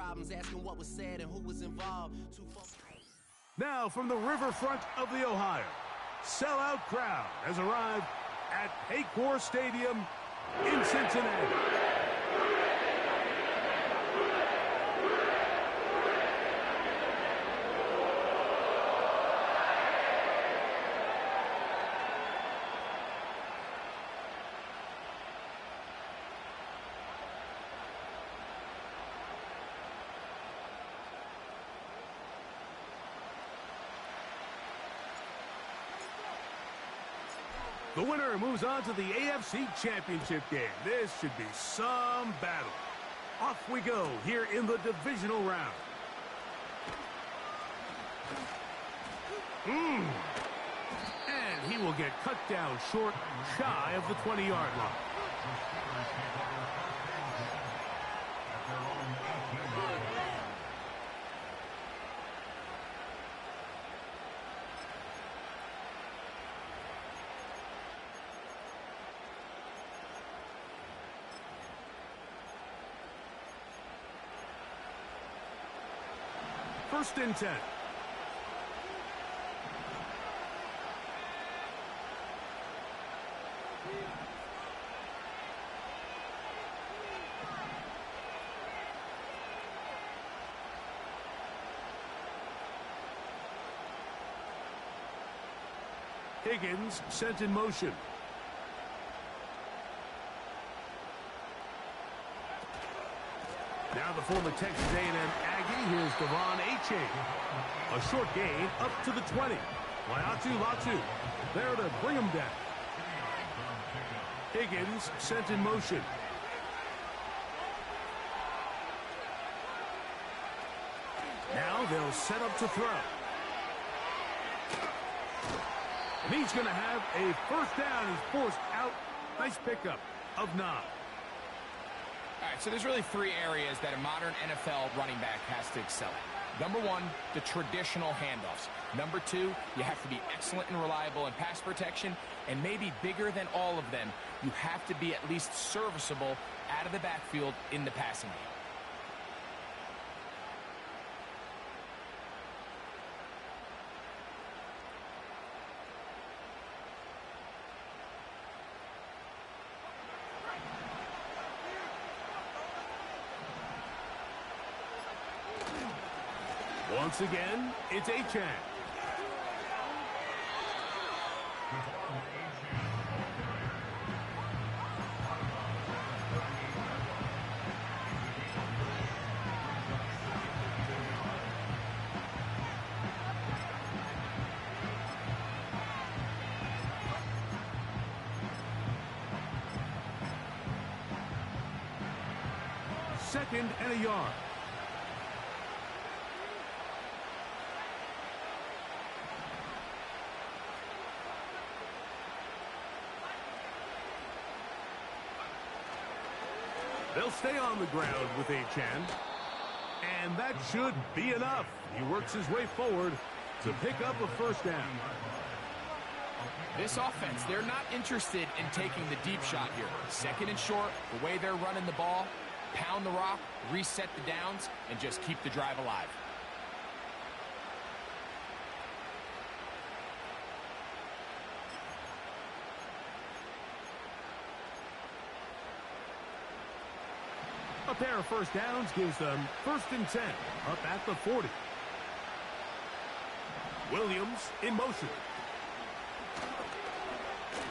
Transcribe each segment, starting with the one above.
problems, asking what was said and who was involved. Now from the riverfront of the Ohio, sellout crowd has arrived at Paycor Stadium in Cincinnati. The winner moves on to the AFC Championship game. This should be some battle. Off we go here in the divisional round. And he will get cut down short, shy of the 20-yard line. First and 10. Higgins sent in motion. Now the former Texas A&M Aggie, here's Devon A. A short gain up to the 20. Latu there to bring him down. Higgins sent in motion. Now they'll set up to throw. And he's going to have a first down. He's forced out. Nice pickup of 9. All right, so there's really 3 areas that a modern NFL running back has to excel at. Number 1, the traditional handoffs. Number 2, you have to be excellent and reliable in pass protection. And maybe bigger than all of them, you have to be at least serviceable out of the backfield in the passing game. Once again, it's Achane. Second and a yard. They'll stay on the ground with Achane. And that should be enough. He works his way forward to pick up a first down. This offense, they're not interested in taking the deep shot here. Second and short, the way they're running the ball, pound the rock, reset the downs, and just keep the drive alive. A pair of first downs gives them first and 10 up at the 40. Williams in motion.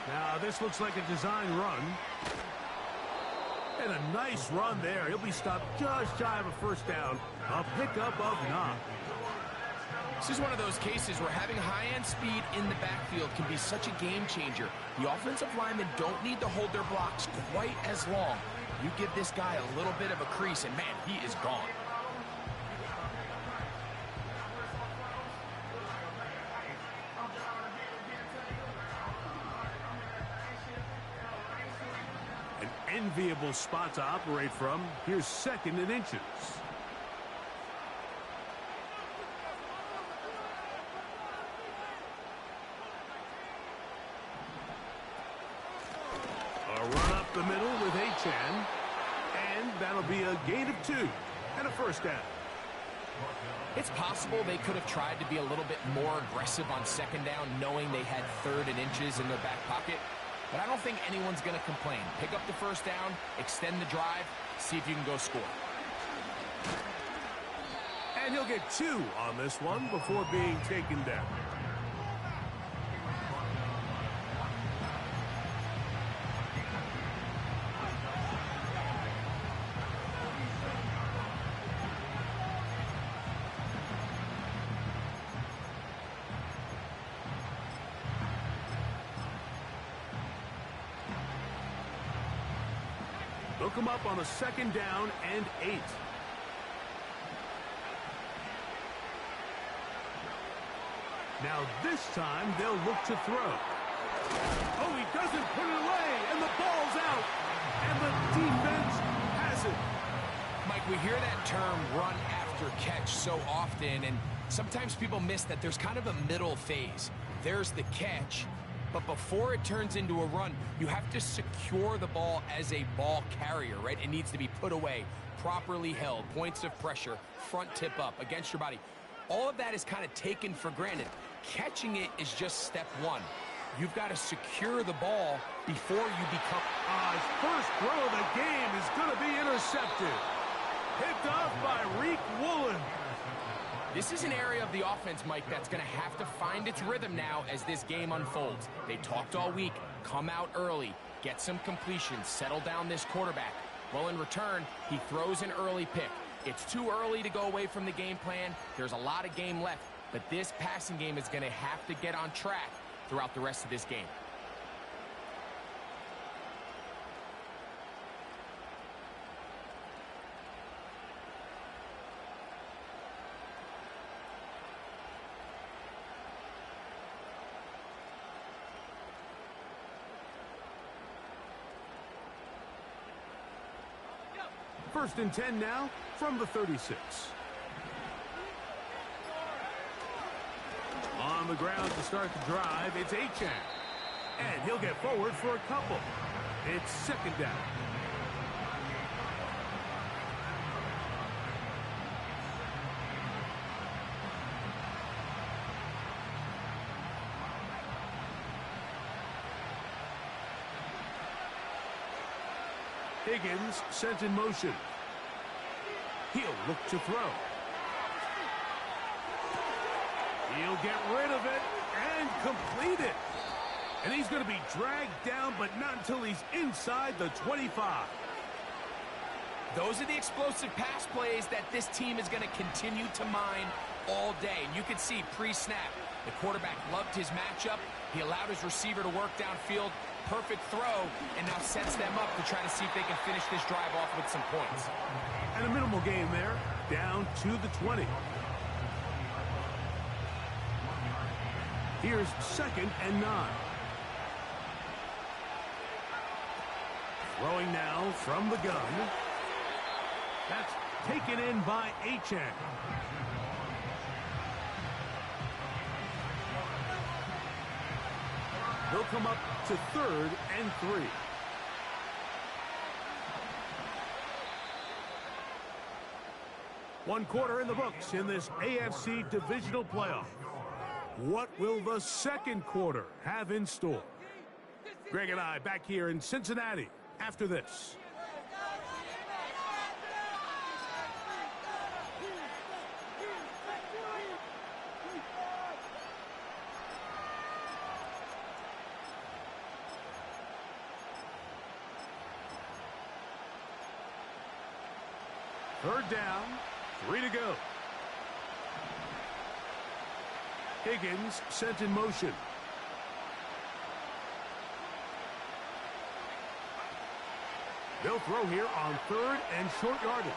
Now this looks like a design run. And a nice run there. He'll be stopped just shy of a first down. A pickup of 9. This is one of those cases where having high-end speed in the backfield can be such a game changer. The offensive linemen don't need to hold their blocks quite as long. You give this guy a little bit of a crease, and man, he is gone. An enviable spot to operate from. Here's second and inches. A run up the middle with Achane. And that'll be a gain of 2. and a first down. It's possible they could have tried to be a little bit more aggressive on second down, knowing they had 3rd and inches in their back pocket. But I don't think anyone's going to complain. Pick up the first down, extend the drive, see if you can go score. And he'll get 2 on this one before being taken down. They'll come up on a second down and 8. Now this time they'll look to throw. Oh, he doesn't put it away, and the ball's out. And the defense has it. Mike, we hear that term run after catch so often, and sometimes people miss that there's kind of a middle phase. There's the catch, but before it turns into a run, you have to secure the ball as a ball carrier, right? It needs to be put away, properly held, points of pressure, front tip up against your body. All of that is kind of taken for granted. Catching it is just step 1. You've got to secure the ball before you become... His first throw of the game is going to be intercepted. Picked off by Reek Woolen. This is an area of the offense, Mike, that's going to have to find its rhythm now as this game unfolds. They talked all week. Come out early. Get some completions. Settle down this quarterback. Well, in return, he throws an early pick. It's too early to go away from the game plan. There's a lot of game left, but this passing game is going to have to get on track throughout the rest of this game. First and 10 now from the 36. On the ground to start the drive, it's Achane. And he'll get forward for a couple. It's second down. Higgins sent in motion. He'll look to throw. He'll get rid of it and complete it. And he's going to be dragged down, but not until he's inside the 25. Those are the explosive pass plays that this team is going to continue to mine all day. And you can see pre-snap, the quarterback loved his matchup. He allowed his receiver to work downfield. Perfect throw, and now sets them up to try to see if they can finish this drive off with some points. And a minimal gain there, down to the 20. Here's second and 9. Throwing now from the gun. That's taken in by Achane. They'll come up to 3rd and 3. One quarter in the books in this AFC Divisional playoff. What will the second quarter have in store? Greg and I back here in Cincinnati after this. Third down, 3 to go. Higgins sent in motion. They'll throw here on 3rd and short yardage.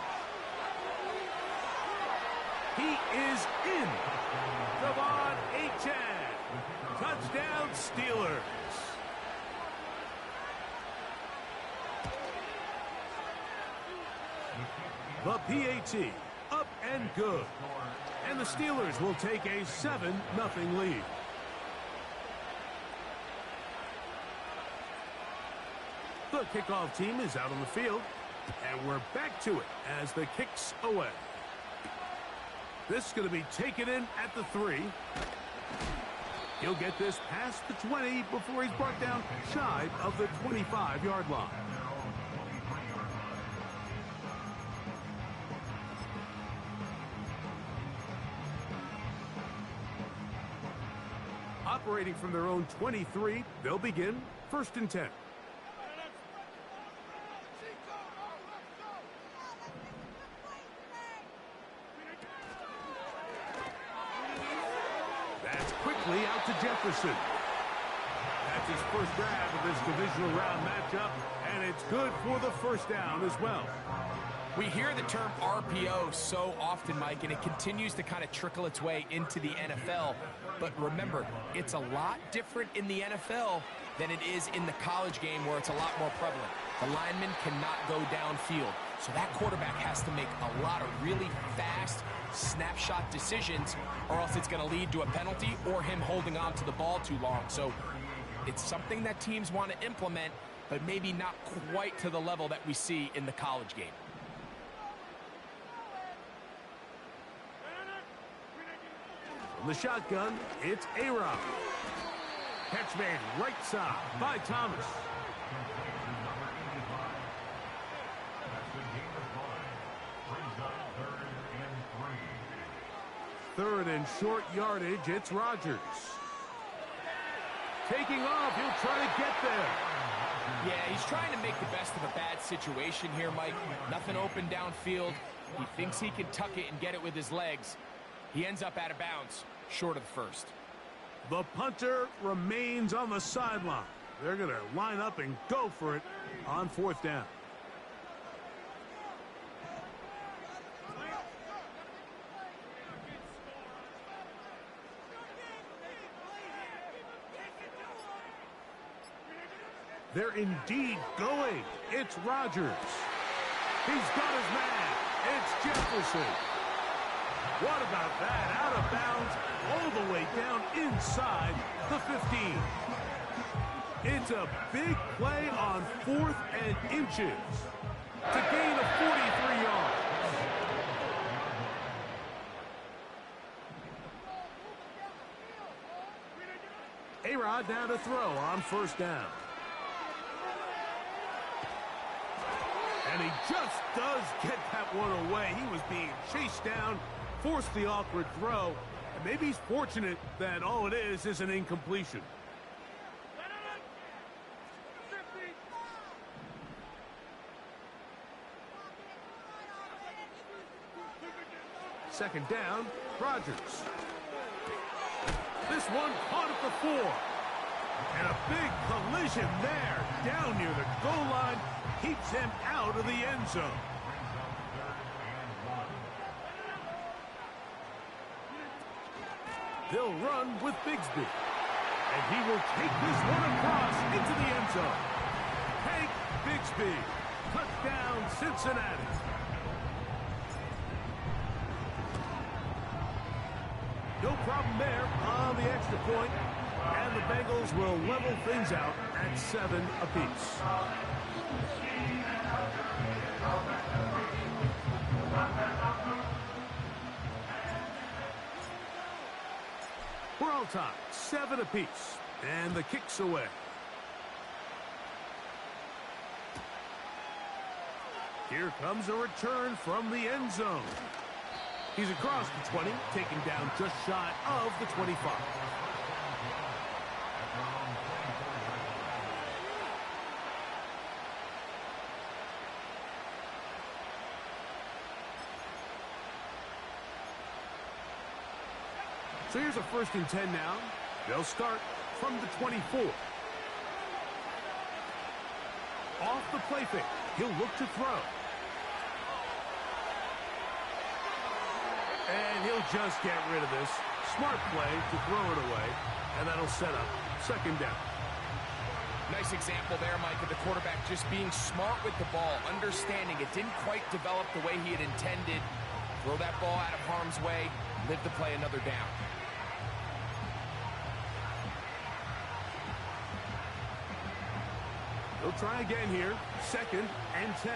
He is in. Devon Achane. Touchdown, Steelers. The PAT, up and good. And the Steelers will take a 7-0 lead. The kickoff team is out on the field. And we're back to it as the kick's away. This is going to be taken in at the 3. He'll get this past the 20 before he's brought down shy of the 25-yard line. Operating from their own 23, they'll begin 1st and 10. That's quickly out to Jefferson. That's his first grab of this divisional round matchup, and it's good for the first down as well. We hear the term RPO so often, Mike, and it continues to kind of trickle its way into the NFL. But remember, it's a lot different in the NFL than it is in the college game where it's a lot more prevalent. The lineman cannot go downfield. So that quarterback has to make a lot of really fast snapshot decisions, or else it's going to lead to a penalty or him holding on to the ball too long. So it's something that teams want to implement, but maybe not quite to the level that we see in the college game. From the shotgun, it's A-Rod. Catch made right side by Thomas. Third and short yardage, it's Rodgers. Taking off, he'll try to get there. Yeah, he's trying to make the best of a bad situation here, Mike. Nothing open downfield. He thinks he can tuck it and get it with his legs. He ends up out of bounds, short of the first. The punter remains on the sideline. They're going to line up and go for it on 4th down. They're indeed going. It's Rodgers. He's got his man. It's Jefferson. What about that? Out of bounds, all the way down inside the 15. It's a big play on 4th and inches to gain a 43 yards. A-Rod down to throw on 1st down. And he just does get that one away. He was being chased down, forced the awkward throw, and maybe he's fortunate that all it is an incompletion. Second down, Rodgers. This one caught at the 4. And a big collision there, down near the goal line, keeps him out of the end zone. They'll run with Bigsby. And he will take this one across into the end zone. Hank Bigsby, touchdown Cincinnati. No problem there on the extra point. And the Bengals will level things out at 7 apiece. We're all tied, 7 apiece, and the kick's away. Here comes a return from the end zone. He's across the 20, taken down just shy of the 25. So here's a 1st and 10 now. They'll start from the 24. Off the play fake. He'll look to throw. And he'll just get rid of this. Smart play to throw it away. And that'll set up 2nd down. Nice example there, Mike, of the quarterback just being smart with the ball, understanding it didn't quite develop the way he had intended. Throw that ball out of harm's way, live to play another down. They'll try again here. 2nd and 10.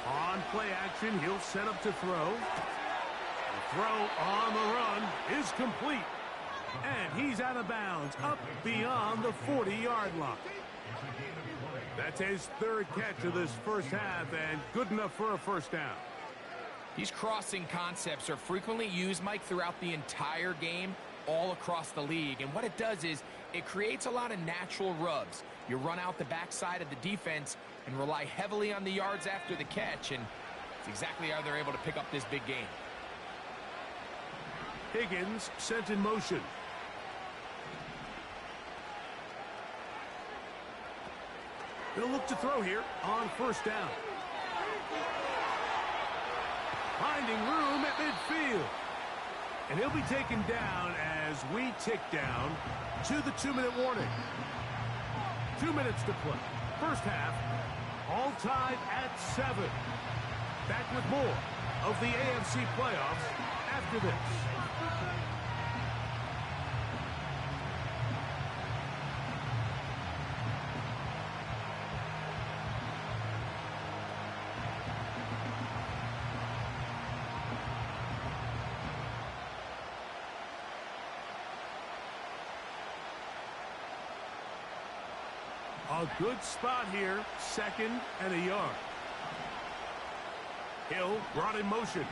On play action, he'll set up to throw. The throw on the run is complete. And he's out of bounds, up beyond the 40-yard line. That's his third catch of this first half, and good enough for a first down. These crossing concepts are frequently used, Mike, throughout the entire game, all across the league. And what it does is it creates a lot of natural rubs. You run out the backside of the defense and rely heavily on the yards after the catch, and it's exactly how they're able to pick up this big game. Higgins sent in motion. He'll look to throw here on first down. Finding room at midfield. And he'll be taken down as we tick down to the 2-minute warning. 2 minutes to play. First half, all tied at 7. Back with more of the AFC playoffs after this. A good spot here, 2nd and a yard. Hill brought in motion.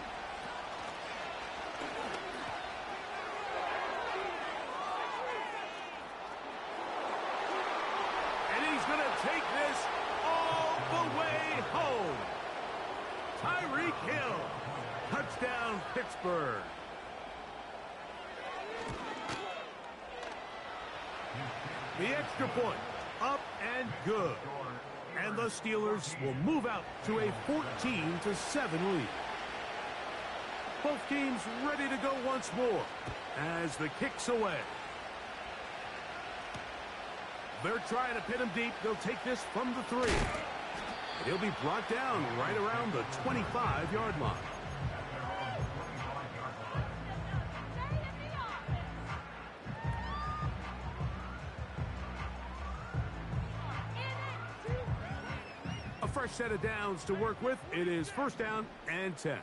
And he's going to take this all the way home. Tyreek Hill. Touchdown, Pittsburgh. The extra point. Up and good. And the Steelers will move out to a 14-7 lead. Both teams ready to go once more as the kick's away. They're trying to pin him deep. They'll take this from the 3. And he'll be brought down right around the 25-yard line. Fresh set of downs to work with. It is first down and 10.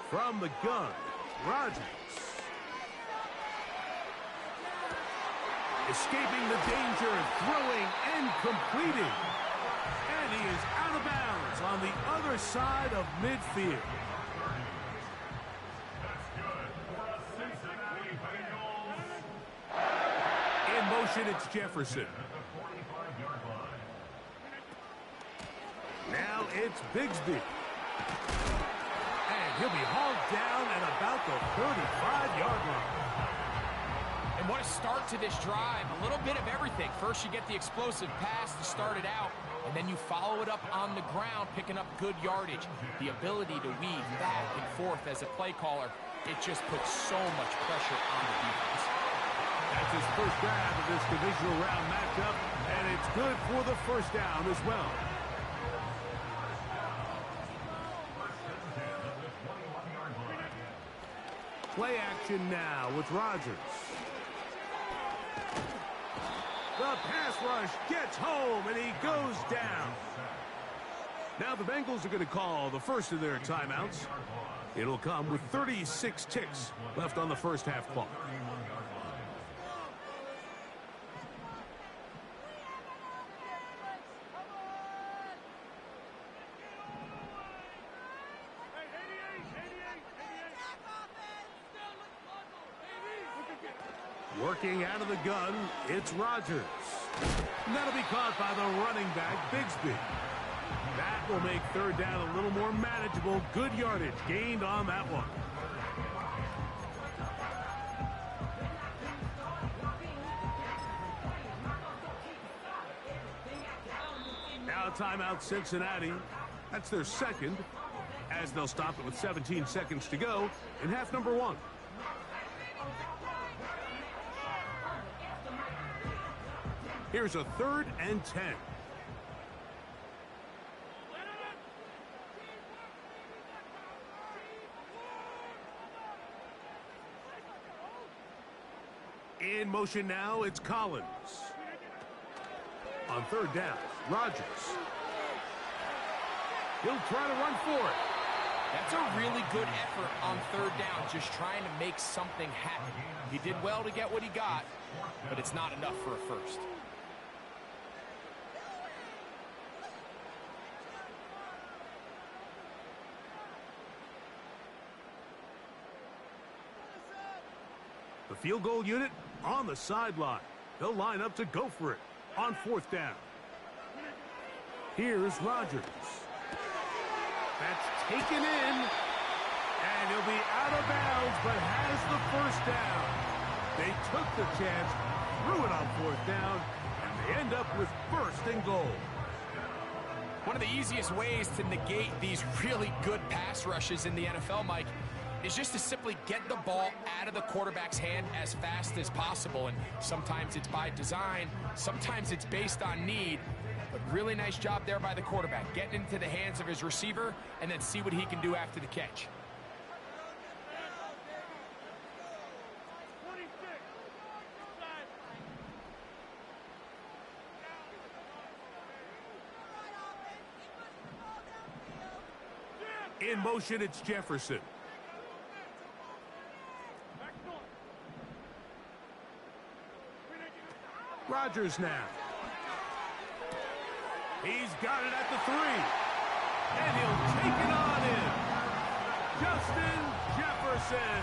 From the gun, Rodgers. Escaping the danger, throwing and completing. And he is out of bounds on the other side of midfield. In motion, it's Jefferson. Now it's Bigsby. And he'll be hauled down at about the 35-yard line. And what a start to this drive. A little bit of everything. First, you get the explosive pass to start it out, and then you follow it up on the ground, picking up good yardage. The ability to weave back and forth as a play caller, it just puts so much pressure on the defense. That's his first grab of this divisional round matchup, and it's good for the first down as well. Play action now with Rodgers. The pass rush gets home, and he goes down. Now the Bengals are going to call the first of their timeouts. It'll come with 36 ticks left on the first half clock. Working out of the gun, it's Rodgers. And that'll be caught by the running back, Bigsby. That will make third down a little more manageable. Good yardage gained on that one. Now a timeout, Cincinnati. That's their second, as they'll stop it with 17 seconds to go in half number 1. Here's a 3rd and 10. In motion now, it's Collins. On third down, Rodgers. He'll try to run for it. That's a really good effort on third down, just trying to make something happen. He did well to get what he got, but it's not enough for a first. The field goal unit on the sideline. They'll line up to go for it on fourth down. Here's Rodgers. That's taken in, and he'll be out of bounds, but has the first down. They took the chance, threw it on fourth down, and they end up with first and goal. One of the easiest ways to negate these really good pass rushes in the NFL, Mike, is just to simply get the ball out of the quarterback's hand as fast as possible. And sometimes it's by design, sometimes it's based on need. But really nice job there by the quarterback, getting into the hands of his receiver and then see what he can do after the catch. In motion, it's Jefferson. Rodgers now. He's got it at the 3. And he'll take it on in. Justin Jefferson.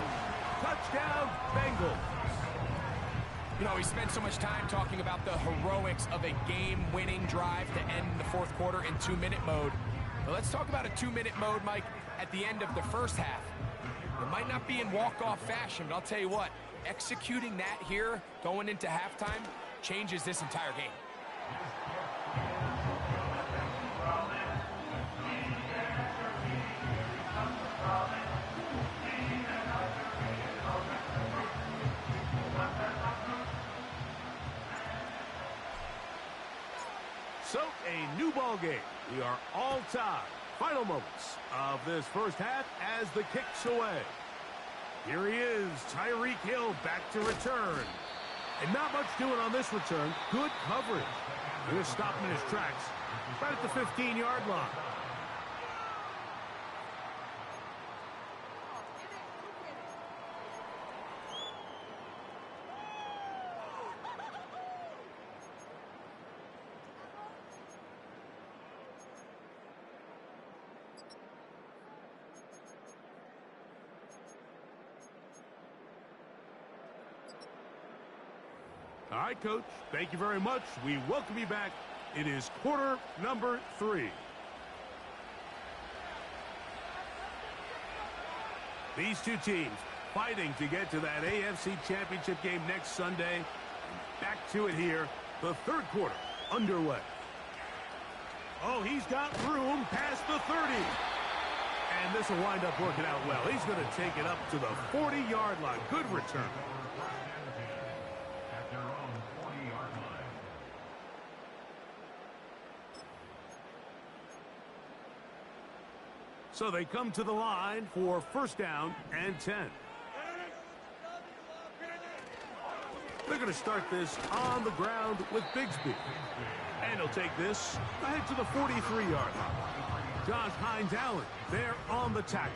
Touchdown, Bengals. You know, he spent so much time talking about the heroics of a game-winning drive to end the fourth quarter in 2-minute mode. Well, let's talk about a 2-minute mode, Mike, at the end of the first half. It might not be in walk-off fashion, but I'll tell you what, executing that here, going into halftime, changes this entire game. So, a new ball game. We are all tied. Final moments of this first half as the kick's away. Here he is, Tyreek Hill back to return. And not much doing on this return. Good coverage. They're going to stop him in his tracks right at the 15-yard line. All right, Coach. Thank you very much. We welcome you back. It is quarter number 3. These two teams fighting to get to that AFC Championship game next Sunday. And back to it here. The third quarter underway. Oh, he's got room past the 30. And this will wind up working out well. He's going to take it up to the 40-yard line. Good return. So they come to the line for first down and 10. They're going to start this on the ground with Bigsby. And he'll take this ahead to the 43-yard line. Josh Hines-Allen there on the tackle.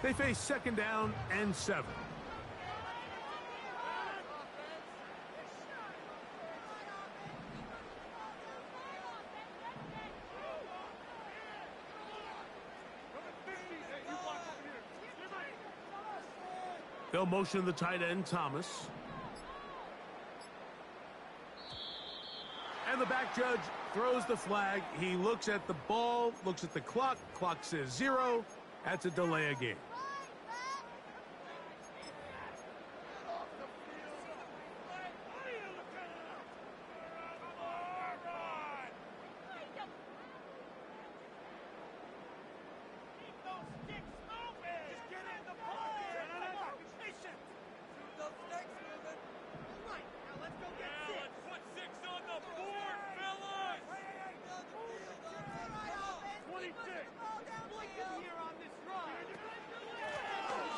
They face second down and 7. They'll motion the tight end, Thomas. And the back judge throws the flag. He looks at the ball, looks at the clock. Clock says 0. That's a delay of game.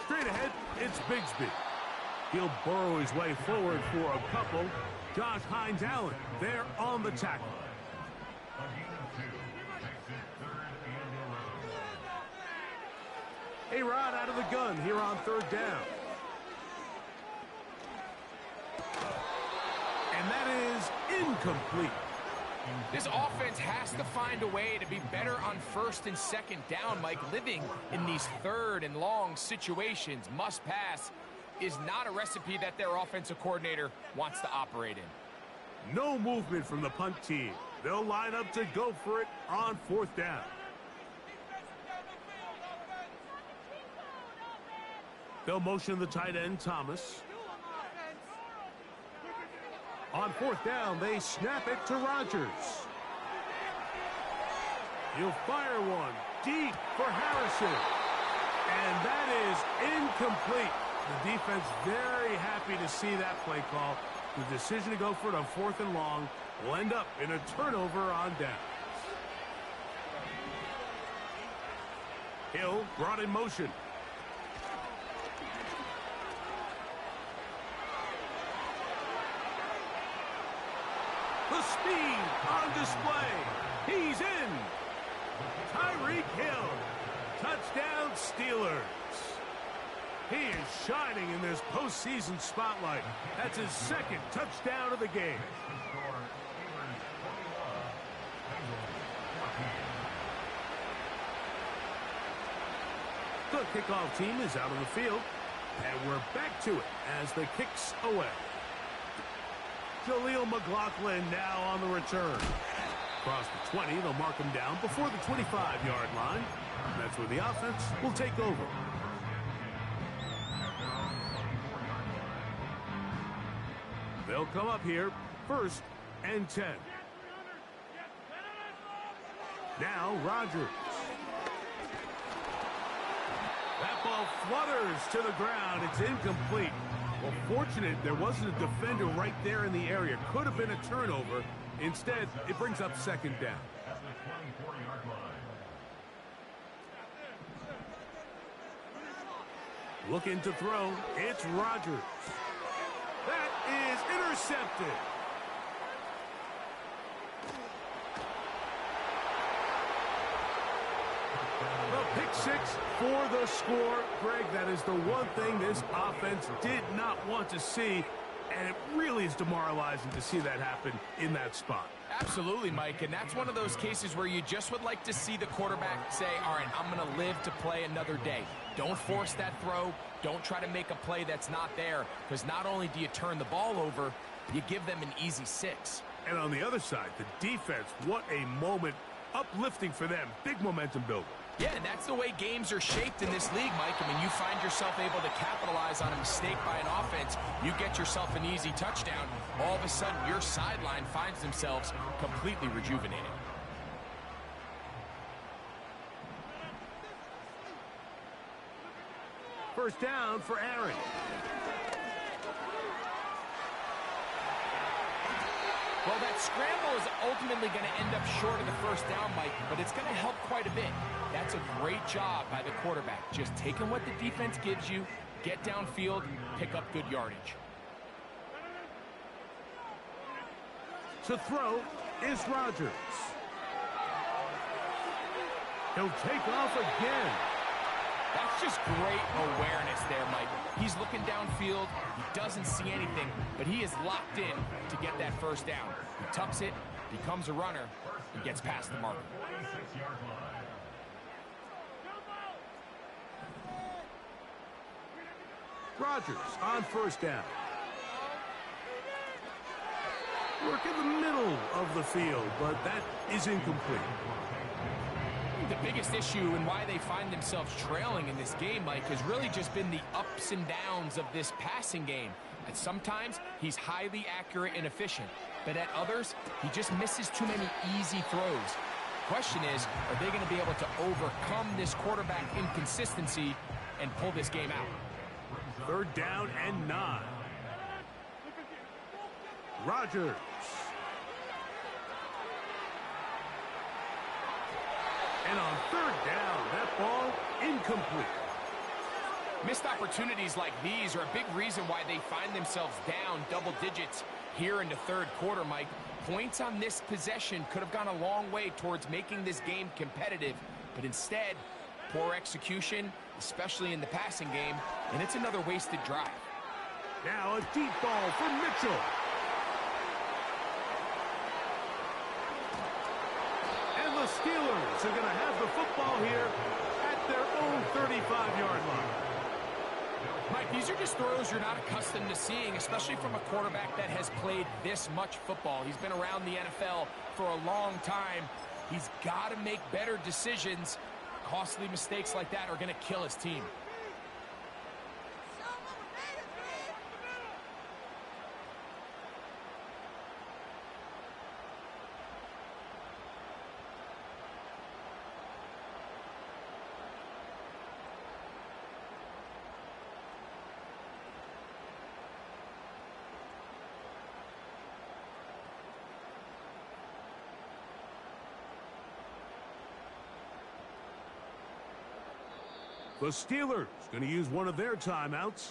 Straight ahead, it's Bigsby. He'll burrow his way forward for a couple. Josh Hines Allen there on the tackle. A-Rod out of the gun here on third down. And that is incomplete. This offense has to find a way to be better on first and second down, Mike. Living in these third and long situations, must pass, is not a recipe that their offensive coordinator wants to operate in. No movement from the punt team. They'll line up to go for it on fourth down. They'll motion the tight end, Thomas. On fourth down, they snap it to Rodgers. He'll fire one deep for Harrison. And that is incomplete. The defense very happy to see that play call. The decision to go for it on fourth and long will end up in a turnover on downs. Hill brought in motion. The speed on display. He's in. Tyreek Hill. Touchdown Steelers. He is shining in this postseason spotlight. That's his second touchdown of the game. The kickoff team is out on the field. And we're back to it as the kick's away. Jaleel McLaughlin now on the return. Across the 20, they'll mark him down before the 25-yard line. That's where the offense will take over. They'll come up here, first and 10. Now Rodgers. That ball flutters to the ground. It's incomplete. Well, fortunate there wasn't a defender right there in the area. Could have been a turnover. Instead, it brings up second down. Looking to throw. It's Rodgers. That is intercepted. Well, pick six for the score. Greg, that is the one thing this offense did not want to see, and it really is demoralizing to see that happen in that spot. Absolutely, Mike, and that's one of those cases where you just would like to see the quarterback say, all right, I'm going to live to play another day. Don't force that throw. Don't try to make a play that's not there, because not only do you turn the ball over, you give them an easy 6. And on the other side, the defense, what a moment, uplifting for them. Big momentum builder. Yeah, and that's the way games are shaped in this league, Mike. I mean, you find yourself able to capitalize on a mistake by an offense. You get yourself an easy touchdown. All of a sudden, your sideline finds themselves completely rejuvenated. First down for Aaron. Well, that scramble is ultimately going to end up short of the first down, Mike, but it's going to help quite a bit. That's a great job by the quarterback. Just taking what the defense gives you, get downfield, pick up good yardage. To throw is Rodgers. He'll take off again. That's just great awareness there, Mike. He's looking downfield. He doesn't see anything, but he is locked in to get that first down. He tucks it, becomes a runner, and gets past the marker. Rodgers on first down. Work in the middle of the field, but that is incomplete. The biggest issue and why they find themselves trailing in this game, Mike, has really just been the ups and downs of this passing game. And sometimes he's highly accurate and efficient, but at others, he just misses too many easy throws. Question is, are they going to be able to overcome this quarterback inconsistency and pull this game out? Third down and 9. Rodgers. And on third down, that ball incomplete. Missed opportunities like these are a big reason why they find themselves down double digits here in the third quarter, Mike. Points on this possession could have gone a long way towards making this game competitive, but instead, poor execution, especially in the passing game, and it's another wasted drive. Now a deep ball for Mitchell. And the Steelers are going to have the football here at their own 35-yard line. Mike, these are just throws you're not accustomed to seeing, especially from a quarterback that has played this much football. He's been around the NFL for a long time. He's got to make better decisions. Costly mistakes like that are going to kill his team. The Steelers going to use one of their timeouts.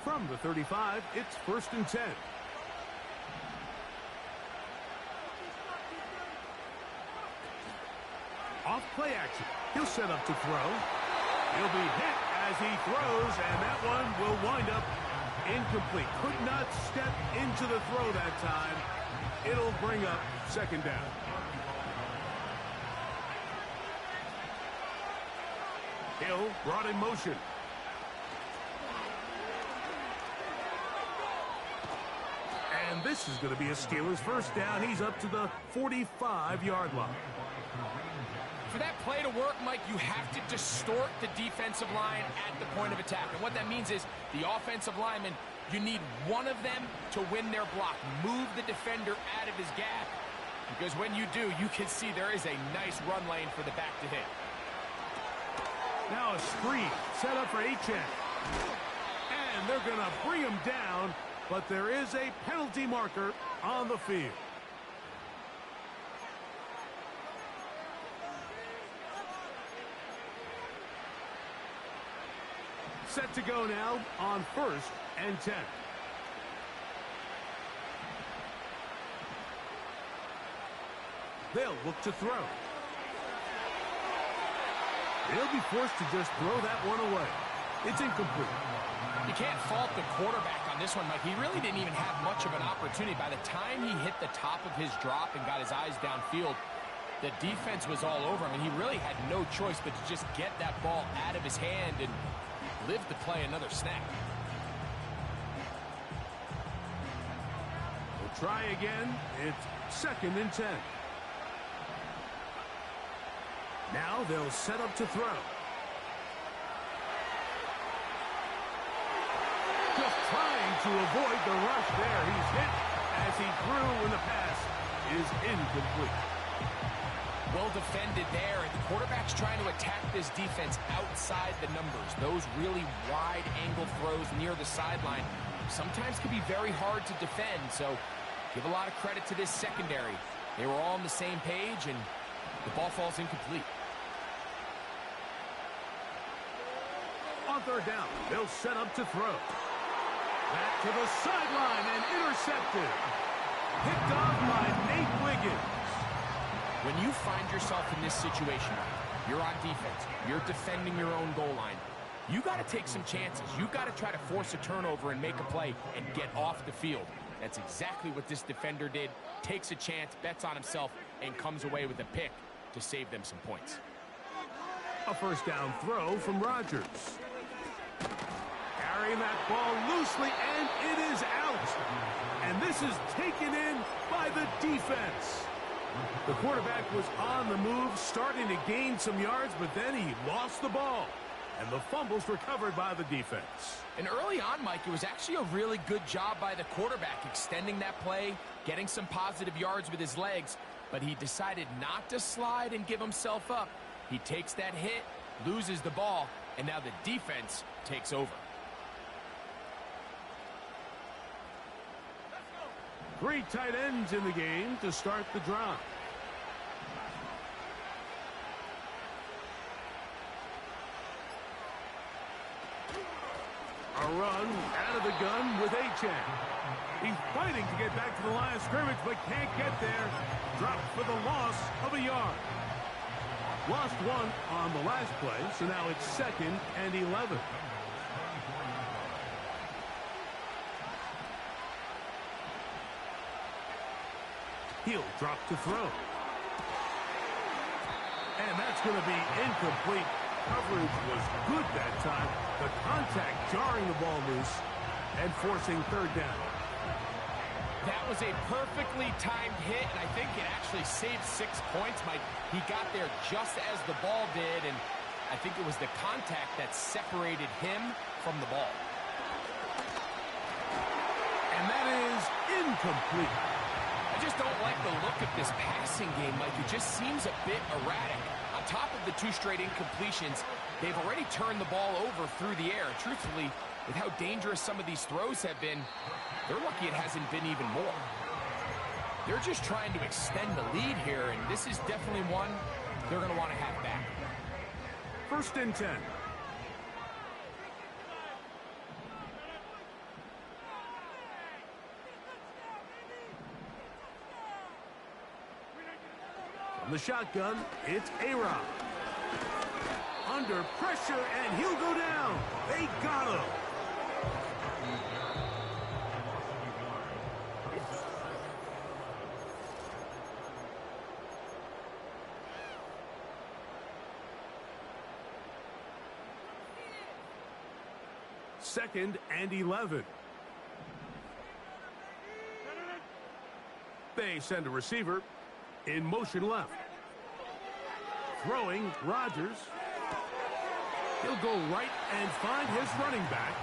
From the 35, it's 1st and 10. Off play action. He'll set up to throw. He'll be hit as he throws, and that one will wind up incomplete. Could not step into the throw that time. It'll bring up 2nd down. Hill brought in motion. And this is going to be a Steelers 1st down. He's up to the 45-yard line. For that play to work, Mike, you have to distort the defensive line at the point of attack. And what that means is the offensive lineman, you need one of them to win their block. Move the defender out of his gap. Because when you do, you can see there is a nice run lane for the back to hit. Now a screen set up for Achane. And they're going to bring him down, but there is a penalty marker on the field. Set to go now on 1st and 10. They'll look to throw. They'll be forced to just throw that one away. It's incomplete. You can't fault the quarterback on this one, Mike. He really didn't even have much of an opportunity. By the time he hit the top of his drop and got his eyes downfield, the defense was all over him, and he really had no choice but to just get that ball out of his hand and live to play another snap. We'll try again. It's 2nd and 10. Now they'll set up to throw. Just trying to avoid the rush there. He's hit as he threw, and the pass is incomplete. Well defended there, and the quarterback's trying to attack this defense outside the numbers. Those really wide angle throws near the sideline sometimes can be very hard to defend, so give a lot of credit to this secondary. They were all on the same page, and the ball falls incomplete. On 3rd down, they'll set up to throw. Back to the sideline and intercepted. Picked off by Nate Wiggins. When you find yourself in this situation, you're on defense, you're defending your own goal line, you got to take some chances. You got to try to force a turnover and make a play and get off the field. That's exactly what this defender did. Takes a chance, bets on himself, and comes away with a pick to save them some points. A 1st down throw from Rodgers. Carrying that ball loosely, and it is out. And this is taken in by the defense. The quarterback was on the move, starting to gain some yards, but then he lost the ball. And the fumble's recovered by the defense. And early on, Mike, it was actually a really good job by the quarterback extending that play, getting some positive yards with his legs, but he decided not to slide and give himself up. He takes that hit, loses the ball, and now the defense takes over. Three tight ends in the game to start the drive. A run out of the gun with Achane. He's fighting to get back to the line of scrimmage, but can't get there. Dropped for the loss of a yard. Lost one on the last play, so now it's 2nd and 11. He'll drop to throw. And that's going to be incomplete. Coverage was good that time. The contact jarring the ball loose and forcing 3rd down. That was a perfectly timed hit, and I think it actually saved 6 points, Mike. He got there just as the ball did, and I think it was the contact that separated him from the ball. And that is incomplete. I just don't like the look of this passing game, Mike. It just seems a bit erratic. On top of the 2 straight incompletions, they've already turned the ball over through the air. Truthfully, with how dangerous some of these throws have been, they're lucky it hasn't been even more. They're just trying to extend the lead here, and this is definitely one they're going to want to have back. 1st and 10. From the shotgun, it's A-Rod. Under pressure, and he'll go down. They got him. Second and 11. They send a receiver in motion left. Throwing, Rodgers. He'll go right and find his running back.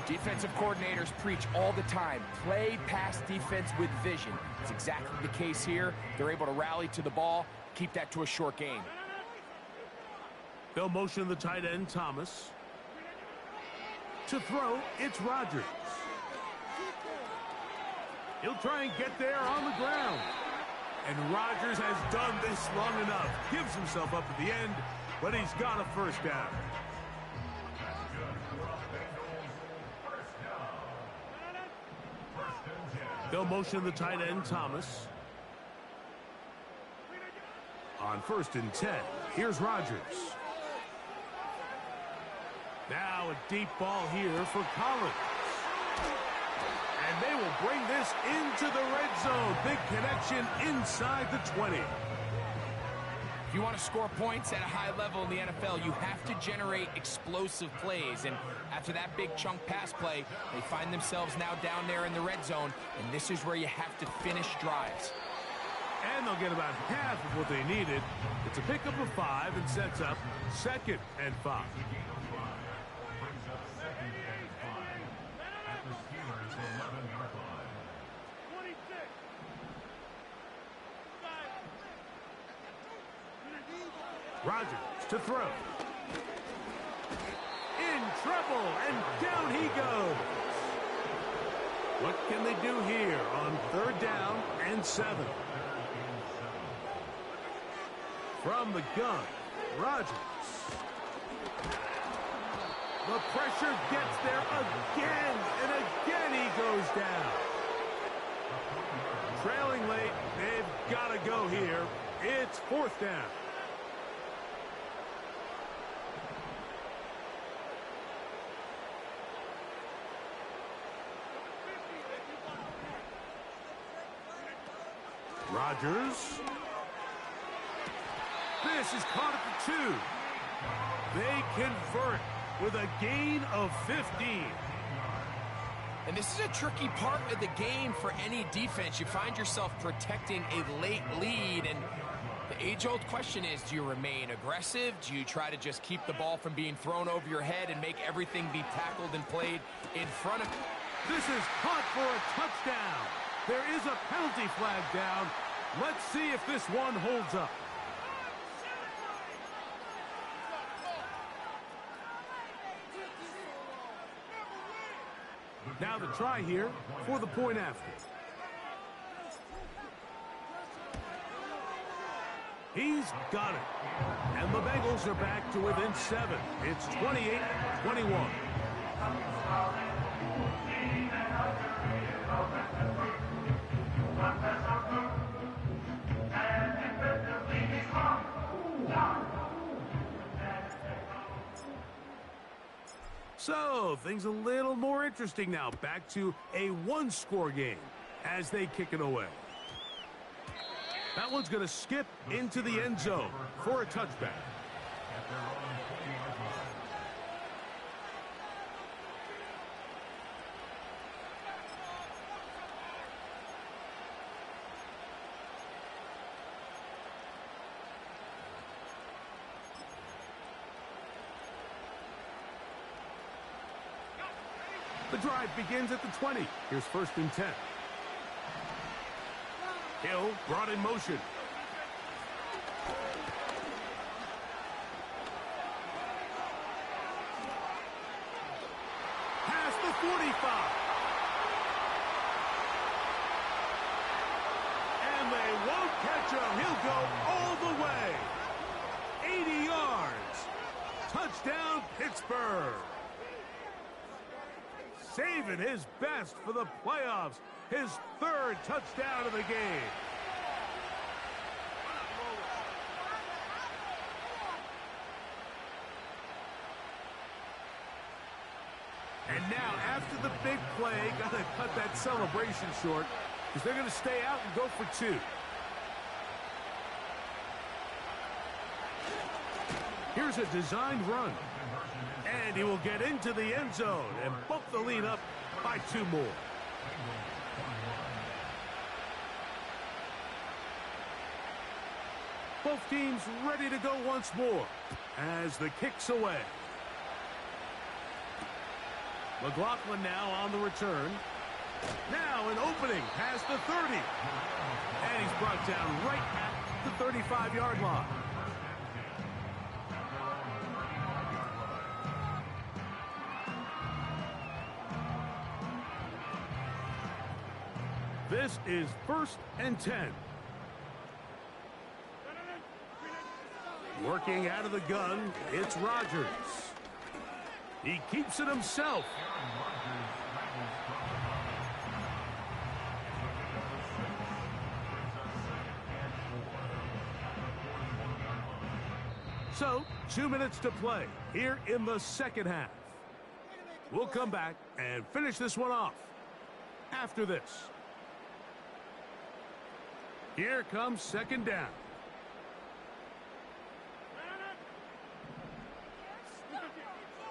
Defensive coordinators preach all the time, play pass defense with vision. It's exactly the case here. They're able to rally to the ball, keep that to a short game. They'll motion the tight end, Thomas. To throw, it's Rodgers. He'll try and get there on the ground. And Rodgers has done this long enough. Gives himself up at the end, but he's got a 1st down. They'll motion the tight end, Thomas. On 1st and 10, here's Rodgers. Now a deep ball here for Collins. And they will bring this into the red zone. Big connection inside the 20. If you want to score points at a high level in the NFL, you have to generate explosive plays. And after that big chunk pass play, they find themselves now down there in the red zone. And this is where you have to finish drives. And they'll get about half of what they needed. It's a pickup of 5 and sets up 2nd and 5. Rodgers to throw. In trouble, and down he goes. What can they do here on 3rd down and 7? From the gun, Rodgers. The pressure gets there again, and again he goes down. Trailing late, they've got to go here. It's 4th down. Rodgers. This is caught at the 2. They convert with a gain of 15. And this is a tricky part of the game for any defense. You find yourself protecting a late lead, and The age-old question is, do you remain aggressive? Do you try to just keep the ball from being thrown over your head and make everything be tackled and played in front of you? This is caught for a touchdown. There is a penalty flag down. Let's see if this one holds up. Now the try here for the point after. He's got it. And the Bengals are back to within 7. It's 28-21. So, things a little more interesting now. Back to a one-score game as they kick it away. That one's going to skip into the end zone for a touchback. The drive begins at the 20. Here's 1st and 10. Hill brought in motion. Past the 45. And they won't catch him. He'll go all the way. 80 yards. Touchdown, Pittsburgh. Saving his best for the playoffs. His 3rd touchdown of the game. And now, after the big play, got to cut that celebration short because they're going to stay out and go for 2. Here's a designed run. And he will get into the end zone and bump the lead up by 2 more. Both teams ready to go once more as the kick's away. McLaughlin now on the return. Now an opening past the 30. And he's brought down right at the 35-yard line. This is 1st and 10. Working out of the gun, it's Rodgers. He keeps it himself. So, 2 minutes to play here in the 2nd half. We'll come back and finish this one off after this. Here comes 2nd down.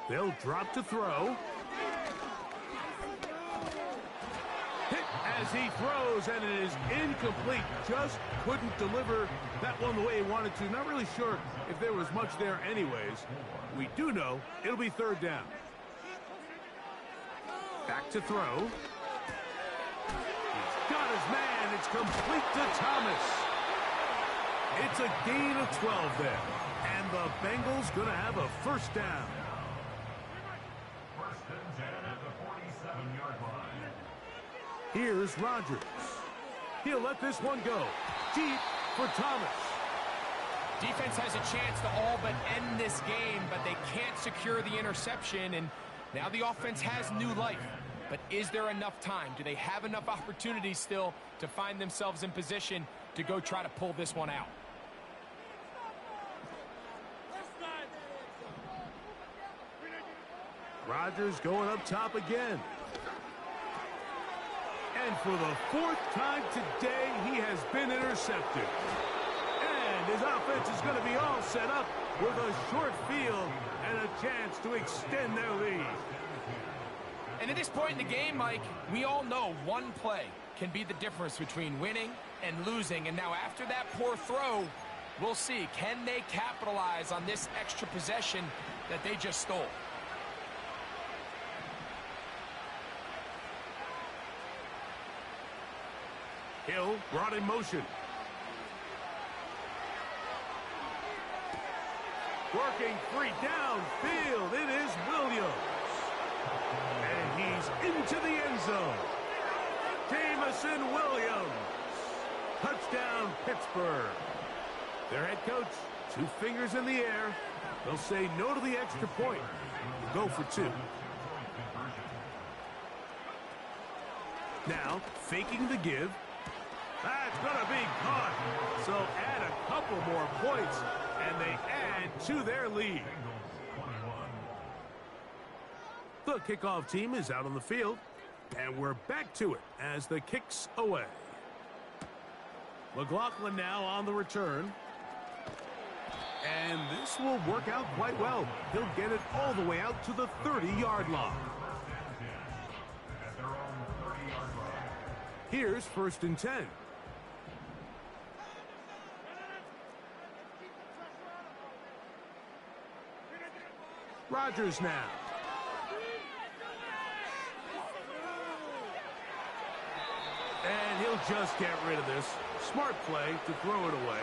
They'll drop to throw. Hit as he throws, and it is incomplete. Just couldn't deliver that one the way he wanted to. Not really sure if there was much there anyways. We do know it'll be 3rd down. Back to throw. He's got his man. It's complete to Thomas. It's a gain of 12 there. And the Bengals going to have a 1st down. Here's Rodgers. He'll let this one go. Deep for Thomas. Defense has a chance to all but end this game, but they can't secure the interception, and now the offense has new life. But is there enough time? Do they have enough opportunities still to find themselves in position to go try to pull this one out? Rodgers going up top again. And for the 4th time today, he has been intercepted. And his offense is going to be all set up with a short field and a chance to extend their lead. And at this point in the game, Mike, we all know one play can be the difference between winning and losing. And now after that poor throw, We'll see. Can they capitalize on this extra possession that they just stole? Hill brought in motion. Working free downfield. It is Williams. And he's into the end zone. Jamison Williams. Touchdown, Pittsburgh. Their head coach, 2 fingers in the air. They'll say no to the extra point. Go for 2. Now, faking the give. That's going to be caught. So add a couple more points, and they add to their lead. The kickoff team is out on the field, and we're back to it as the kick's away. McLaughlin now on the return. And this will work out quite well. He'll get it all the way out to the 30-yard line. Here's 1st and 10. Rodgers now. And he'll just get rid of this. Smart play to throw it away,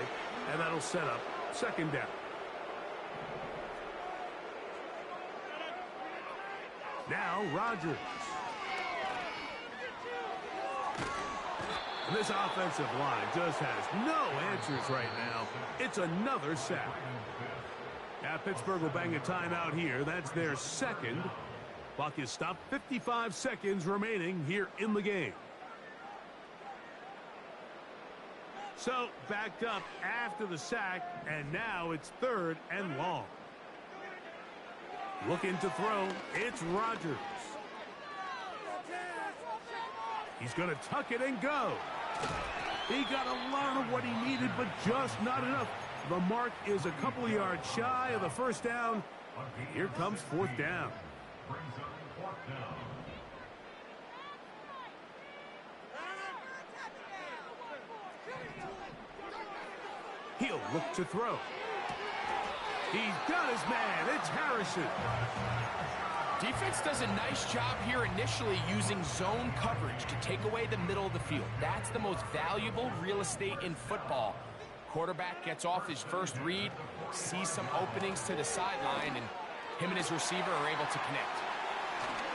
and that'll set up 2nd down. Now Rodgers. And this offensive line just has no answers right now. It's another sack. Now Pittsburgh will bang a timeout here. That's their 2nd. Clock is stopped. 55 seconds remaining here in the game. So backed up after the sack, and now it's 3rd and long. Looking to throw. It's Rodgers. He's going to tuck it and go. He got a lot of what he needed, but just not enough. The mark is a couple of yards shy of the 1st down. Here comes 4th down. He'll look to throw. He's got his man. It's Harrison. Defense does a nice job here initially using zone coverage to take away the middle of the field. That's the most valuable real estate in football. Quarterback gets off his first read, sees some openings to the sideline, and him and his receiver are able to connect.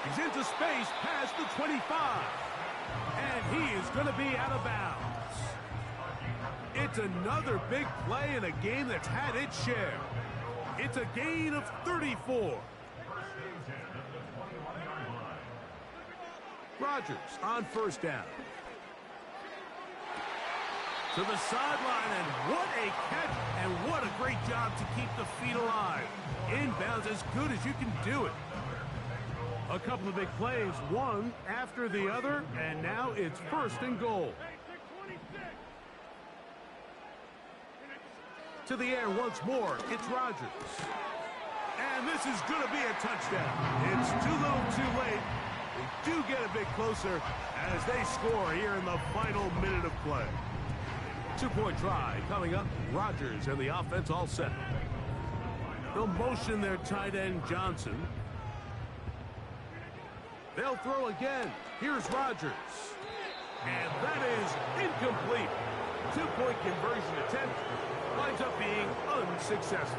He's into space past the 25. And he is going to be out of bounds. It's another big play in a game that's had its share. It's a gain of 34. Rodgers on 1st down. To the sideline, and what a catch, and what a great job to keep the feet alive. Inbounds as good as you can do it. A couple of big plays, one after the other, and now it's 1st and goal. To the air once more, it's Rodgers. And this is going to be a touchdown. It's too little too late. They do get a bit closer as they score here in the final minute of play. 2-point try coming up. Rodgers and the offense all set. They'll motion their tight end Johnson. They'll throw again. Here's Rodgers. And that is incomplete. 2-point conversion attempt winds up being unsuccessful.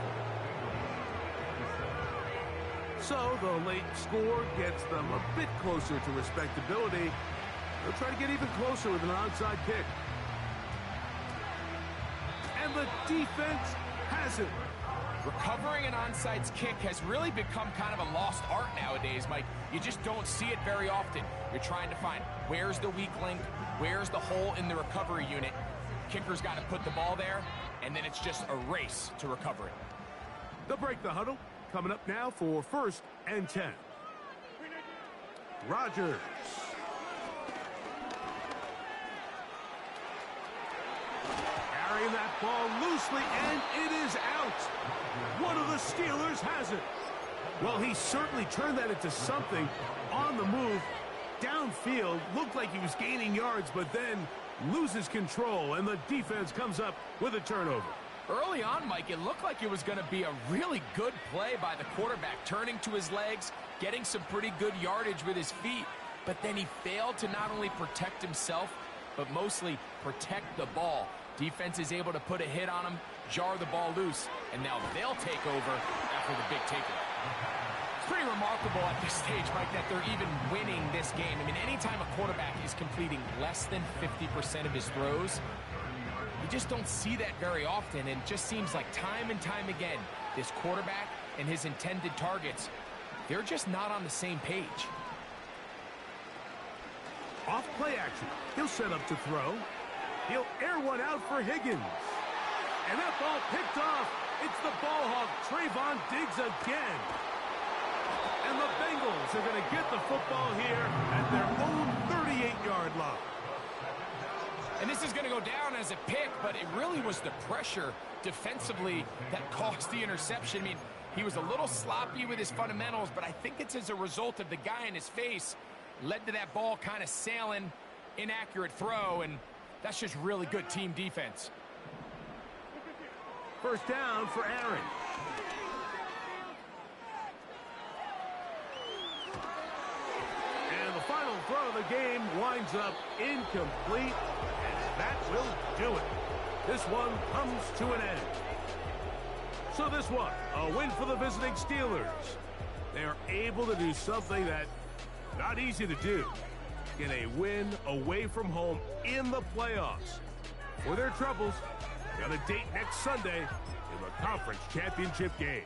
So the late score gets them a bit closer to respectability. They'll try to get even closer with an onside kick. And the defense has it. Recovering an onside kick has really become kind of a lost art nowadays, Mike. You just don't see it very often. You're trying to find where's the weak link, where's the hole in the recovery unit. Kicker's got to put the ball there, and then it's just a race to recover it. They'll break the huddle. Coming up now for 1st and 10. Rodgers. Carrying that ball loosely, and it is out. One of the Steelers has it. Well, he certainly turned that into something on the move. Downfield, looked like he was gaining yards, but then loses control, and the defense comes up with a turnover. Early on, Mike, it looked like it was going to be a really good play by the quarterback, turning to his legs, getting some pretty good yardage with his feet, but then he failed to not only protect himself, but mostly protect the ball. Defense is able to put a hit on him, jar the ball loose, and now they'll take over after the big takeaway. It's pretty remarkable at this stage, Mike, that they're even winning this game. I mean, anytime a quarterback is completing less than 50% of his throws, you just don't see that very often, and it just seems like time and time again, this quarterback and his intended targets, they're just not on the same page. Off play action. He'll set up to throw. He'll air one out for Higgins. And that ball picked off. It's the ball hawk, Trayvon Diggs again. And the Bengals are going to get the football here at their own 38-yard line. And this is going to go down as a pick, but it really was the pressure defensively that caused the interception. I mean, he was a little sloppy with his fundamentals, but I think it's as a result of the guy in his face led to that ball kind of sailing, inaccurate throw, and that's just really good team defense. First down for Aaron. And the final throw of the game winds up incomplete, and that will do it. This one comes to an end. So this one, a win for the visiting Steelers. They are able to do something that not easy to do. Get a win away from home in the playoffs. For their troubles, they got a date next Sunday in the conference championship game.